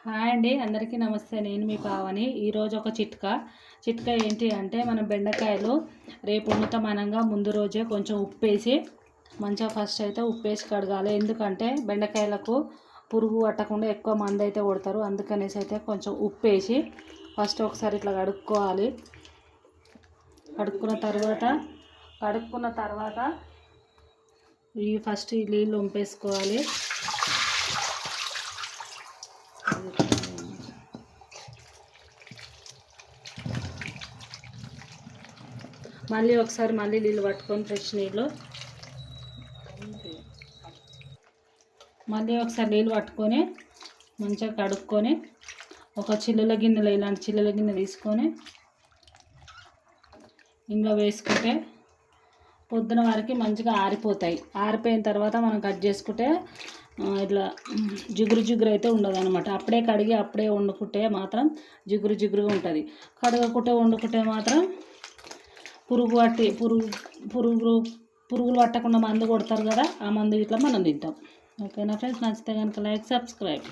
Hi అండి, అందరికీ నమస్తే. నేను మీ పావని. ఈరోజు ఒక చిట్కా ఏంటి అంటే, మనం బెండకాయలు రేపు ఉన్నతమానంగా ముందు రోజే కొంచెం ఉప్పేసి మంచిగా ఫస్ట్ అయితే ఉప్పేసి కడగాలి. ఎందుకంటే బెండకాయలకు పురుగు పట్టకుండా ఎక్కువ మంది అయితే కొడతారు. అందుకనేసి అయితే కొంచెం ఉప్పేసి ఫస్ట్ ఒకసారి ఇట్లా కడుక్కోవాలి. కడుక్కున్న తర్వాత ఈ ఫస్ట్ ఈ నీళ్ళు వంపేసుకోవాలి. మళ్ళీ ఒకసారి నీళ్ళు పట్టుకొని ఫ్రెష్ నీళ్ళు నీళ్ళు పట్టుకొని మంచిగా కడుక్కొని ఒక చిల్లుల గిన్నెలో ఇలాంటి చిల్లుల గిన్నె తీసుకొని ఇందులో వేసుకుంటే పొద్దున వరకు మంచిగా ఆరిపోతాయి. ఆరిపోయిన తర్వాత మనం కట్ చేసుకుంటే ఇట్లా జిగురు అయితే ఉండదు అనమాట. అప్పుడే కడిగి అప్పుడే వండుకుంటే మాత్రం జిగురుగా ఉంటుంది. కడగకుంటే వండుకుంటే మాత్రం పురుగులు పట్టకుండా మందు కొడతారు కదా, ఆ మందు ఇట్లా మనం తింటాం. ఓకేనా ఫ్రెండ్స్, నచ్చితే కనుక లైక్, సబ్స్క్రైబ్.